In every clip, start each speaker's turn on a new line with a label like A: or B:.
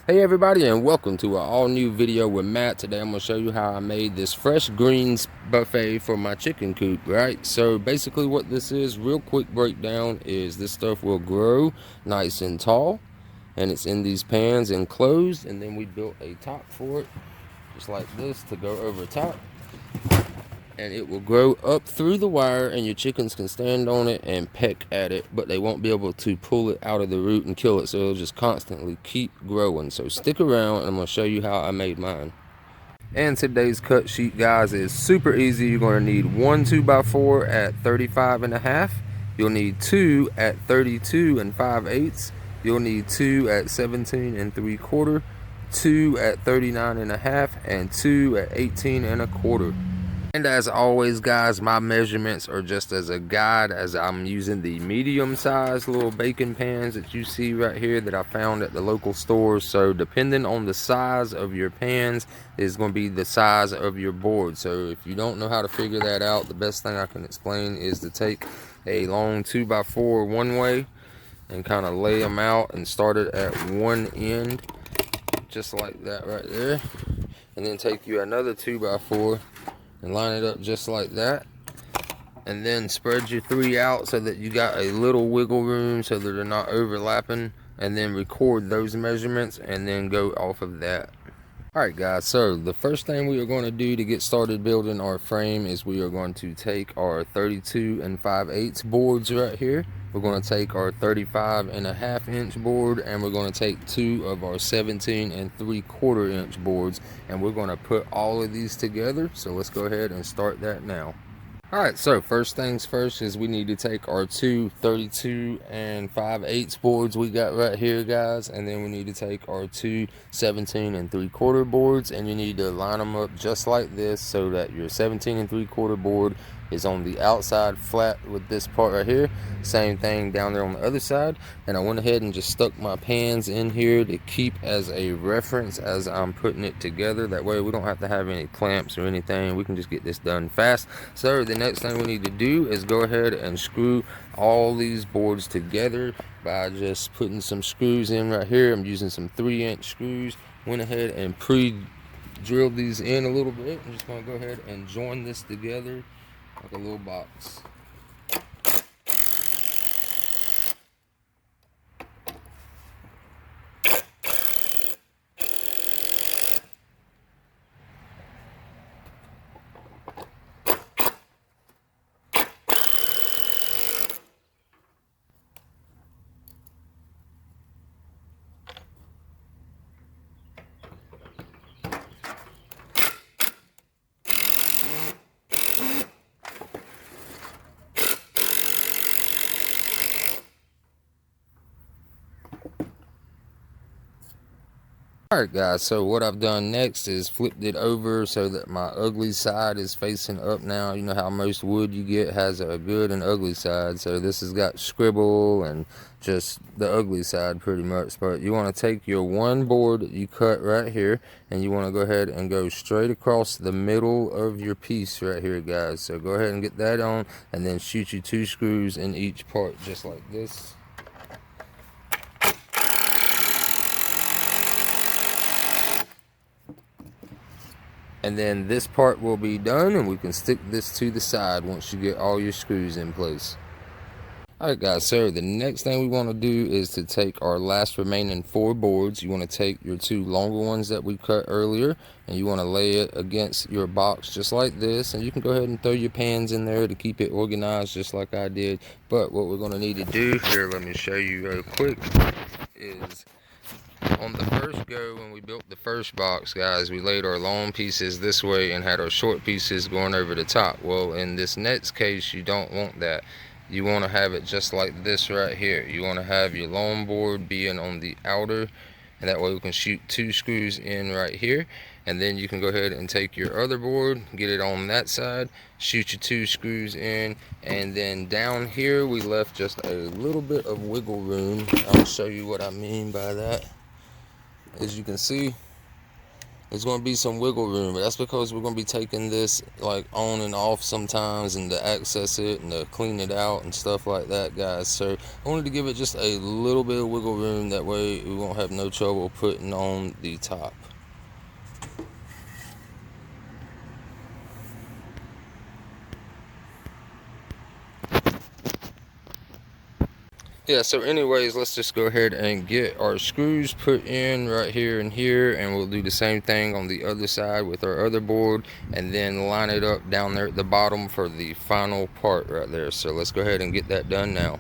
A: Hey everybody, and welcome to an all new video with Matt. Today I'm going to show you how I made this fresh greens buffet for my chicken coop, right? So basically what this is, real quick breakdown, is this stuff will grow nice and tall, and it's in these pans enclosed, and then we built a top for it just like this to go over top, and it will grow up through the wire, and your chickens can stand on it and peck at it, but they won't be able to pull it out of the root and kill it, so it'll just constantly keep growing. So stick around and I'm going to show you how I made mine. And today's cut sheet, guys, is super easy. You're going to need one 2x4 at 35.5. You'll need two at 32 5/8. You'll need two at 17 3/4, two at 39.5, and two at 18 1/4. And as always, guys, my measurements are just as a guide, as I'm using the medium-sized little baking pans that you see right here that I found at the local stores. So depending on the size of your pans is going to be the size of your board. So if you don't know how to figure that out, the best thing I can explain is to take a long 2x4 one way and kind of lay them out and start it at one end, just like that right there. And then take you another 2x4 and line it up just like that, and then spread your three out so that you got a little wiggle room so that they're not overlapping, and then record those measurements and then go off of that. Alright guys, so the first thing we are going to do to get started building our frame is we are going to take our 32 5/8 boards right here. We're going to take our 35.5 inch board, and we're going to take two of our 17 3/4 inch boards, and we're going to put all of these together. So let's go ahead and start that now. Alright, so first things first is we need to take our two 32 5/8 boards we got right here, guys, and then we need to take our two 17 3/4 boards, and you need to line them up just like this so that your 17 3/4 board is on the outside flat with this part right here. Same thing down there on the other side. And I went ahead and just stuck my pans in here to keep as a reference as I'm putting it together. That way we don't have to have any clamps or anything. We can just get this done fast. So the next thing we need to do is go ahead and screw all these boards together by just putting some screws in right here. I'm using some 3-inch screws. Went ahead and pre-drilled these in a little bit. I'm just going to go ahead and join this together like a little box. Alright guys, so what I've done next is flipped it over so that my ugly side is facing up now. You know how most wood you get has a good and ugly side, so this has got scribble and just the ugly side pretty much. But you want to take your one board that you cut right here, and you want to go ahead and go straight across the middle of your piece right here, guys. So go ahead and get that on, and then shoot you 2 screws in each part just like this. And then this part will be done, and we can stick this to the side once you get all your screws in place. Alright guys, so the next thing we want to do is to take our last remaining 4 boards. You want to take your 2 longer ones that we cut earlier, and you want to lay it against your box just like this. And you can go ahead and throw your pans in there to keep it organized just like I did. But what we're going to need to do here, let me show you real quick, is on the first go, when we built the first box, guys, we laid our long pieces this way and had our short pieces going over the top. Well, in this next case, you don't want that. You want to have it just like this right here. You want to have your long board being on the outer, and that way we can shoot 2 screws in right here. And then you can go ahead and take your other board, get it on that side, shoot your 2 screws in, and then down here we left just a little bit of wiggle room. I'll show you what I mean by that. As you can see, there's going to be some wiggle room, but that's because we're going to be taking this like on and off sometimes, and to access it and to clean it out and stuff like that, guys. So I wanted to give it just a little bit of wiggle room, that way we won't have no trouble putting on the top. Yeah, so anyways, let's just go ahead and get our screws put in right here and here, and we'll do the same thing on the other side with our other board, and then line it up down there at the bottom for the final part right there. So let's go ahead and get that done now.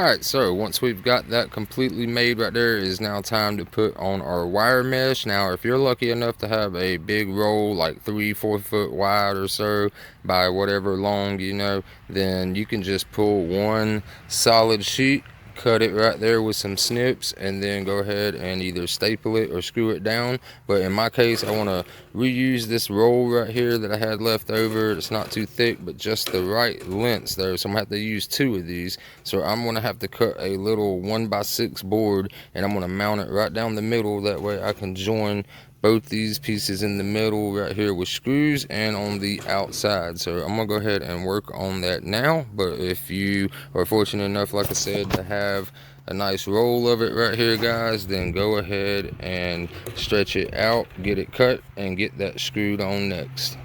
A: Alright, so once we've got that completely made right there, it is now time to put on our wire mesh. Now, if you're lucky enough to have a big roll, like 3-4 foot wide or so by whatever long, you know, then you can just pull one solid sheet, cut it right there with some snips, and then go ahead and either staple it or screw it down. But in my case, I want to reuse this roll right here that I had left over. It's not too thick, but just the right length though, so I'm gonna have to use 2 of these. So I'm gonna have to cut a little 1x6 board, and I'm gonna mount it right down the middle, that way I can join both these pieces in the middle right here with screws and on the outside. So I'm gonna go ahead and work on that now. But if you are fortunate enough, like I said, to have a nice roll of it right here, guys, then go ahead and stretch it out, get it cut, and get that screwed on next.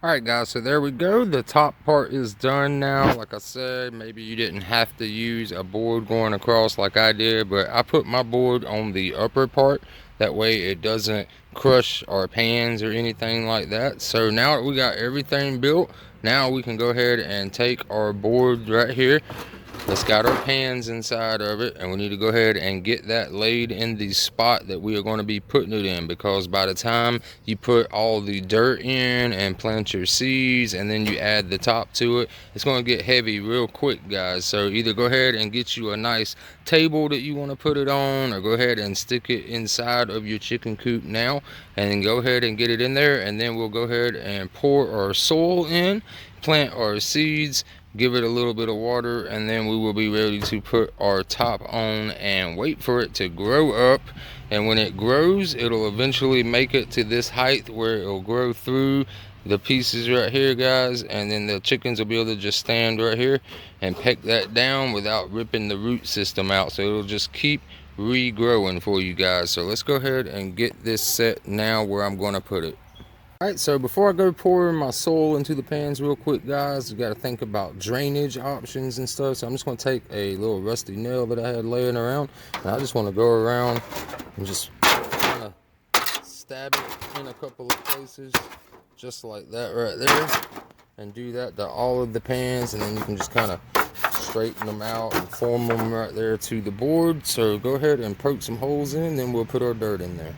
A: Alright guys, so there we go. The top part is done now. Like I said, maybe you didn't have to use a board going across like I did, but I put my board on the upper part. That way it doesn't crush our pans or anything like that. So now that we got everything built, now we can go ahead and take our board right here. It's got our pans inside of it, and we need to go ahead and get that laid in the spot that we are going to be putting it in, because by the time you put all the dirt in and plant your seeds and then you add the top to it, it's going to get heavy real quick, guys. So either go ahead and get you a nice table that you want to put it on, or go ahead and stick it inside of your chicken coop now, and then go ahead and get it in there, and then we'll go ahead and pour our soil in, plant our seeds, give it a little bit of water, and then we will be ready to put our top on and wait for it to grow up. And when it grows, it'll eventually make it to this height where it'll grow through the pieces right here, guys, and then the chickens will be able to just stand right here and peck that down without ripping the root system out. So it'll just keep regrowing for you guys. So let's go ahead and get this set now where I'm going to put it. Alright, so before I go pouring my soil into the pans real quick, guys, you got to think about drainage options and stuff. So I'm just going to take a little rusty nail that I had laying around, and I just want to go around and just kind of stab it in a couple of places, just like that right there, and do that to all of the pans, and then you can just kind of straighten them out and form them right there to the board. So go ahead and poke some holes in, then we'll put our dirt in there.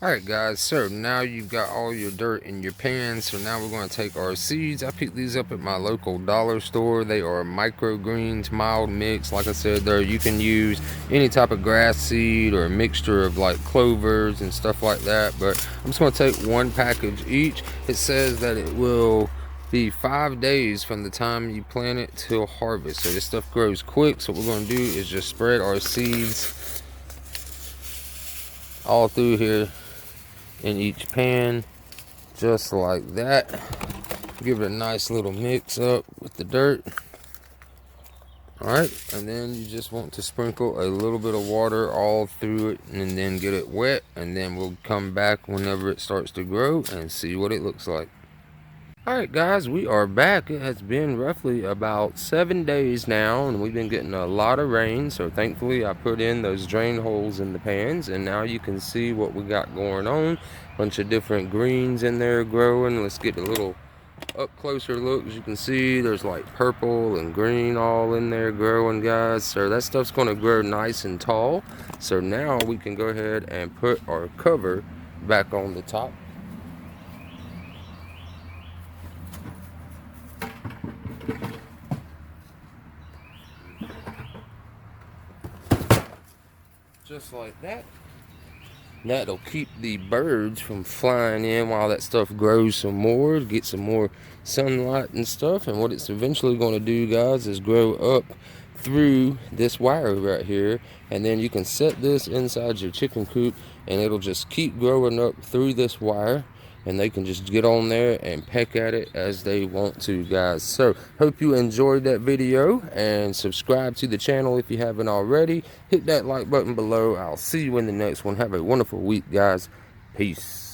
A: Alright guys, so now you've got all your dirt in your pan. So now we're going to take our seeds. I picked these up at my local dollar store. They are microgreens, mild mix. Like I said there, you can use any type of grass seed or a mixture of like clovers and stuff like that, but I'm just going to take one package each. It says that it will be 5 days from the time you plant it till harvest. So this stuff grows quick. So what we're going to do is just spread our seeds all through here in each pan, just like that. Give it a nice little mix up with the dirt. Alright, and then you just want to sprinkle a little bit of water all through it, and then get it wet, and then we'll come back whenever it starts to grow and see what it looks like. Alright guys, we are back. It has been roughly about 7 days now, and we've been getting a lot of rain. So thankfully I put in those drain holes in the pans, and now you can see what we got going on. Bunch of different greens in there growing. Let's get a little up closer look. As you can see, there's like purple and green all in there growing, guys. So that stuff's going to grow nice and tall. So now we can go ahead and put our cover back on the top. Just like that. That'll keep the birds from flying in while that stuff grows some more, get some more sunlight and stuff. And what it's eventually going to do, guys, is grow up through this wire right here, and then you can set this inside your chicken coop and it'll just keep growing up through this wire, and they can just get on there and peck at it as they want to, guys. So hope you enjoyed that video, and subscribe to the channel if you haven't already. Hit that like button below. I'll see you in the next one. Have a wonderful week, guys. Peace.